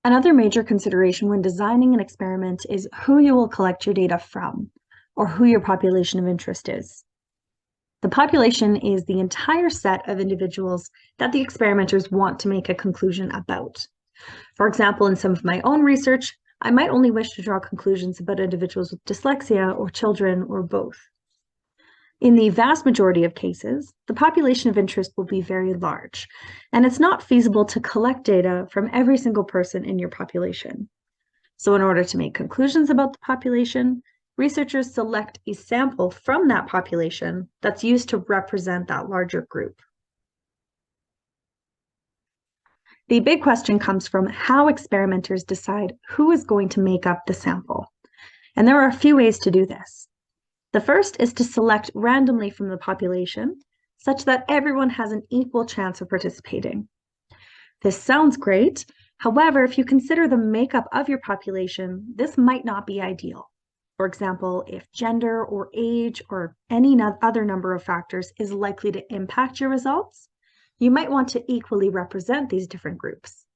Another major consideration when designing an experiment is who you will collect your data from, or who your population of interest is. The population is the entire set of individuals that the experimenters want to make a conclusion about. For example, in some of my own research, I might only wish to draw conclusions about individuals with dyslexia or children or both. In the vast majority of cases, the population of interest will be very large, and it's not feasible to collect data from every single person in your population. So in order to make conclusions about the population, researchers select a sample from that population that's used to represent that larger group. The big question comes from how experimenters decide who is going to make up the sample. And there are a few ways to do this. The first is to select randomly from the population, such that everyone has an equal chance of participating. This sounds great. However, if you consider the makeup of your population, this might not be ideal. For example, if gender or age or any other number of factors is likely to impact your results, you might want to equally represent these different groups,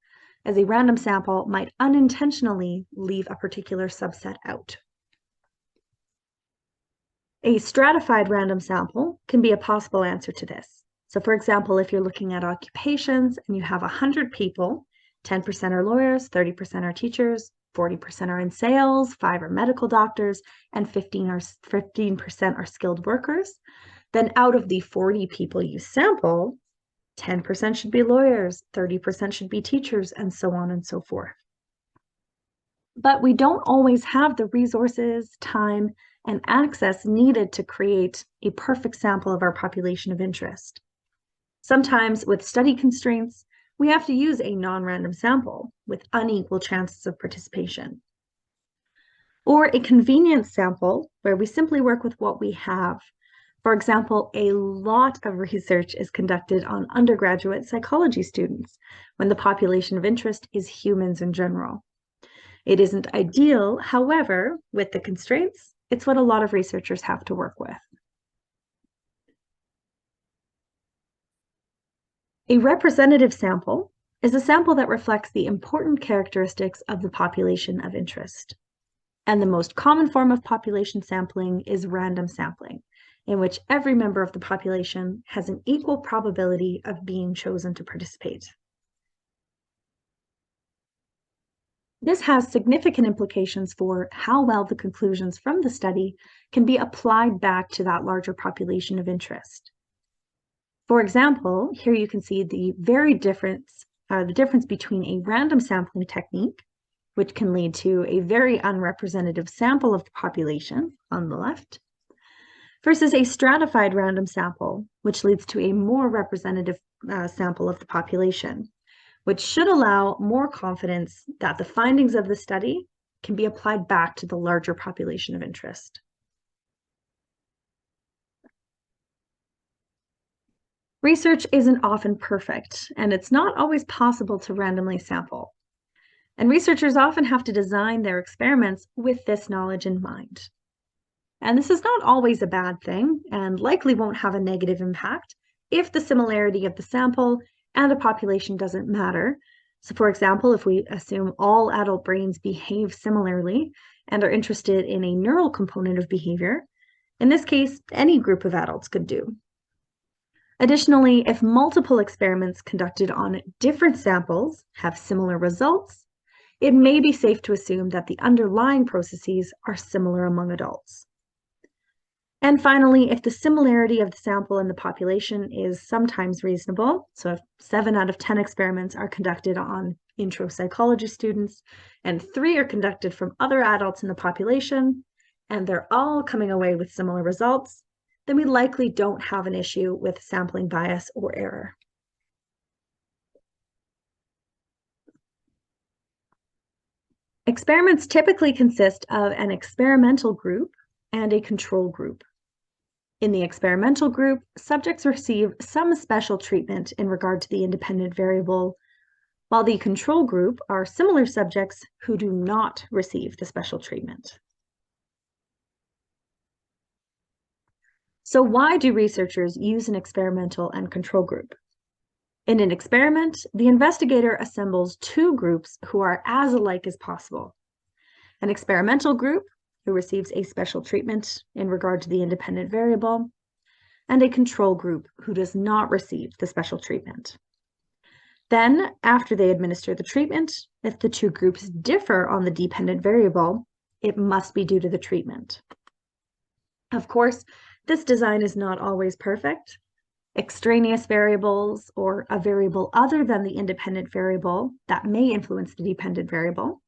as a random sample might unintentionally leave a particular subset out. A stratified random sample can be a possible answer to this. So for example, if you're looking at occupations and you have 100 people, 10% are lawyers, 30% are teachers, 40% are in sales, 5% are medical doctors, and 15% are skilled workers, then out of the 40 people you sample, 10% should be lawyers, 30% should be teachers, and so on and so forth. But we don't always have the resources, time, and access needed to create a perfect sample of our population of interest. Sometimes, with study constraints, we have to use a non-random sample with unequal chances of participation. Or a convenience sample where we simply work with what we have. For example, a lot of research is conducted on undergraduate psychology students when the population of interest is humans in general. It isn't ideal, however, with the constraints, it's what a lot of researchers have to work with. A representative sample is a sample that reflects the important characteristics of the population of interest. And the most common form of population sampling is random sampling, in which every member of the population has an equal probability of being chosen to participate. This has significant implications for how well the conclusions from the study can be applied back to that larger population of interest. For example, here you can see the difference between a random sampling technique, which can lead to a very unrepresentative sample of the population on the left, versus a stratified random sample, which leads to a more representative sample of the population, which should allow more confidence that the findings of the study can be applied back to the larger population of interest. Research isn't often perfect, and it's not always possible to randomly sample. And researchers often have to design their experiments with this knowledge in mind. And this is not always a bad thing, and likely won't have a negative impact if the similarity of the sample and the population doesn't matter. So for example, if we assume all adult brains behave similarly and are interested in a neural component of behavior, in this case, any group of adults could do. Additionally, if multiple experiments conducted on different samples have similar results, it may be safe to assume that the underlying processes are similar among adults. And finally, if the similarity of the sample and the population is sometimes reasonable, so if 7 out of 10 experiments are conducted on intro psychology students and 3 are conducted from other adults in the population, and they're all coming away with similar results, then we likely don't have an issue with sampling bias or error. Experiments typically consist of an experimental group and a control group. In the experimental group, subjects receive some special treatment in regard to the independent variable, while the control group are similar subjects who do not receive the special treatment. So why do researchers use an experimental and control group? In an experiment, the investigator assembles two groups who are as alike as possible. An experimental group, who receives a special treatment in regard to the independent variable, and a control group who does not receive the special treatment. Then, after they administer the treatment, if the two groups differ on the dependent variable, it must be due to the treatment. Of course, this design is not always perfect. Extraneous variables, or a variable other than the independent variable that may influence the dependent variable.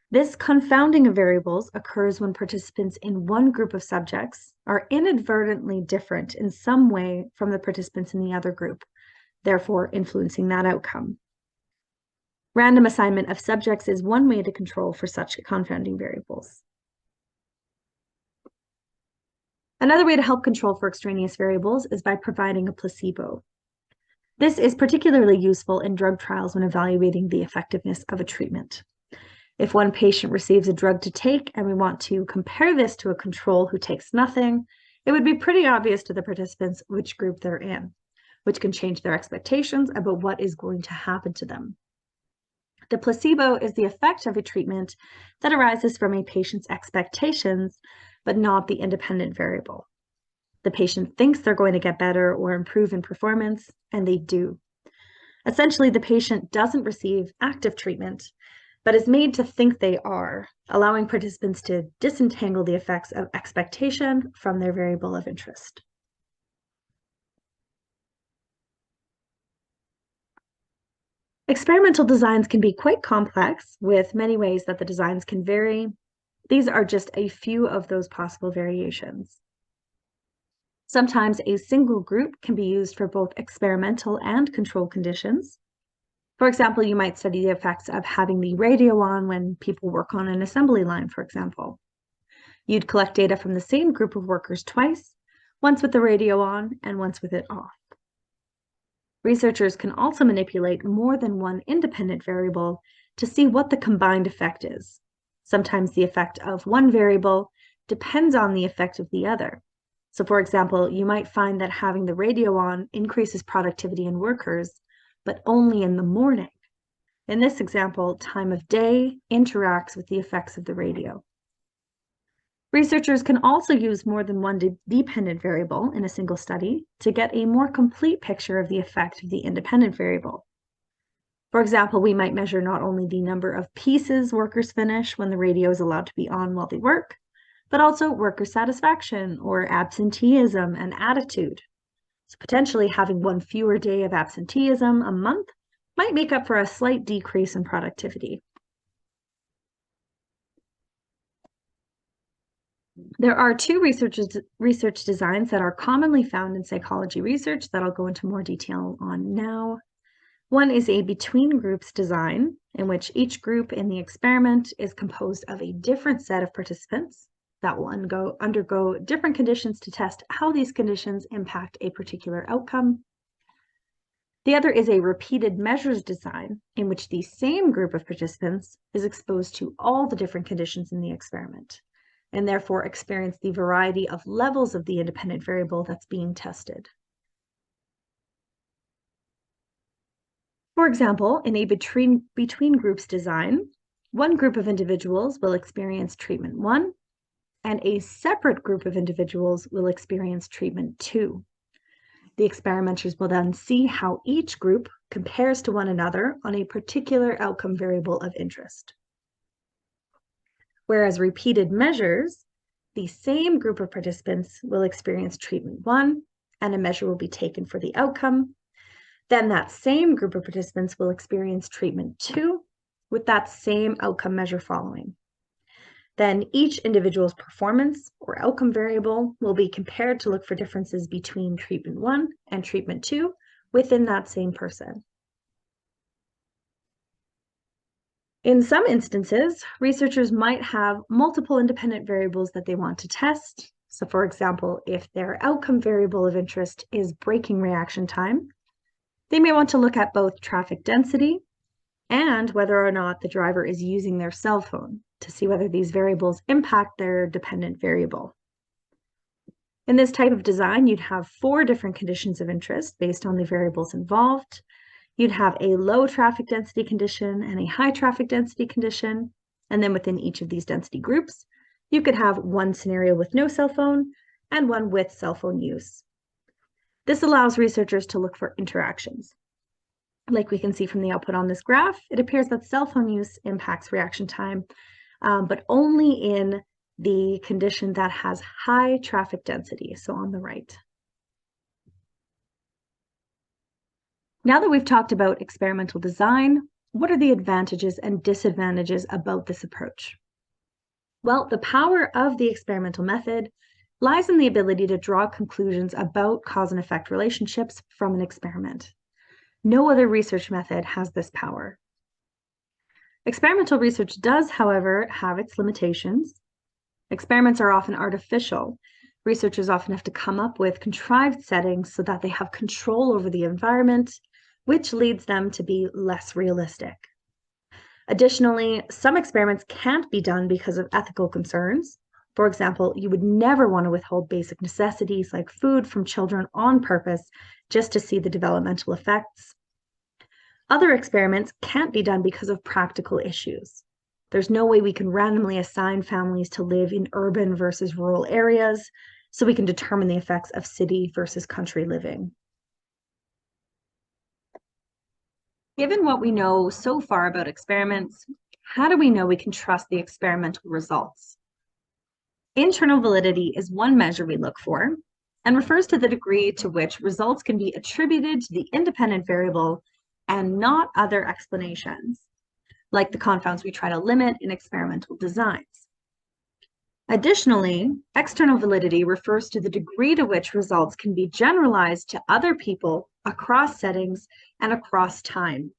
This confounding of variables occurs when participants in one group of subjects are inadvertently different in some way from the participants in the other group, therefore influencing that outcome. Random assignment of subjects is one way to control for such confounding variables. Another way to help control for extraneous variables is by providing a placebo. This is particularly useful in drug trials when evaluating the effectiveness of a treatment. If one patient receives a drug to take and we want to compare this to a control who takes nothing, it would be pretty obvious to the participants which group they're in, which can change their expectations about what is going to happen to them. The placebo is the effect of a treatment that arises from a patient's expectations, but not the independent variable. The patient thinks they're going to get better or improve in performance, and they do. Essentially, the patient doesn't receive active treatment, but is made to think they are, allowing participants to disentangle the effects of expectation from their variable of interest. Experimental designs can be quite complex, with many ways that the designs can vary. These are just a few of those possible variations. Sometimes a single group can be used for both experimental and control conditions. For example, you might study the effects of having the radio on when people work on an assembly line, for example. You'd collect data from the same group of workers twice, once with the radio on and once with it off. Researchers can also manipulate more than one independent variable to see what the combined effect is. Sometimes the effect of one variable depends on the effect of the other. So for example, you might find that having the radio on increases productivity in workers, but only in the morning. In this example, time of day interacts with the effects of the radio. Researchers can also use more than one dependent variable in a single study to get a more complete picture of the effect of the independent variable. For example, we might measure not only the number of pieces workers finish when the radio is allowed to be on while they work, but also worker satisfaction or absenteeism and attitude. So potentially having one fewer day of absenteeism a month might make up for a slight decrease in productivity. There are two research designs that are commonly found in psychology research that I'll go into more detail on now. One is a between groups design, in which each group in the experiment is composed of a different set of participants that will undergo different conditions to test how these conditions impact a particular outcome. The other is a repeated measures design, in which the same group of participants is exposed to all the different conditions in the experiment, and therefore experience the variety of levels of the independent variable that's being tested. For example, in a between groups design, one group of individuals will experience treatment 1, and a separate group of individuals will experience treatment 2. The experimenters will then see how each group compares to one another on a particular outcome variable of interest. Whereas repeated measures, the same group of participants will experience treatment 1, and a measure will be taken for the outcome. Then that same group of participants will experience treatment 2 with that same outcome measure following. Then each individual's performance or outcome variable will be compared to look for differences between treatment 1 and treatment 2 within that same person. In some instances, researchers might have multiple independent variables that they want to test. So for example, if their outcome variable of interest is braking reaction time, they may want to look at both traffic density and whether or not the driver is using their cell phone to see whether these variables impact their dependent variable. In this type of design, you'd have 4 different conditions of interest based on the variables involved. You'd have a low traffic density condition and a high traffic density condition. And then within each of these density groups, you could have one scenario with no cell phone and one with cell phone use. This allows researchers to look for interactions. Like we can see from the output on this graph, it appears that cell phone use impacts reaction time, but only in the condition that has high traffic density, so on the right. Now that we've talked about experimental design, what are the advantages and disadvantages about this approach? Well, the power of the experimental method lies in the ability to draw conclusions about cause and effect relationships from an experiment. No other research method has this power. Experimental research does, however, have its limitations. Experiments are often artificial. Researchers often have to come up with contrived settings so that they have control over the environment, which leads them to be less realistic. Additionally, some experiments can't be done because of ethical concerns. For example, you would never want to withhold basic necessities like food from children on purpose just to see the developmental effects. Other experiments can't be done because of practical issues. There's no way we can randomly assign families to live in urban versus rural areas, so we can determine the effects of city versus country living. Given what we know so far about experiments, how do we know we can trust the experimental results? Internal validity is one measure we look for and refers to the degree to which results can be attributed to the independent variable and not other explanations, like the confounds we try to limit in experimental designs. Additionally, external validity refers to the degree to which results can be generalized to other people across settings and across time.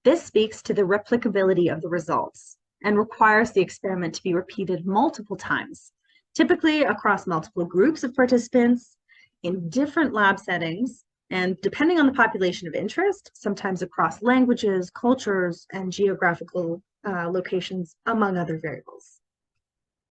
This speaks to the replicability of the results and requires the experiment to be repeated multiple times, typically across multiple groups of participants in different lab settings, and depending on the population of interest, sometimes across languages, cultures, and geographical locations, among other variables.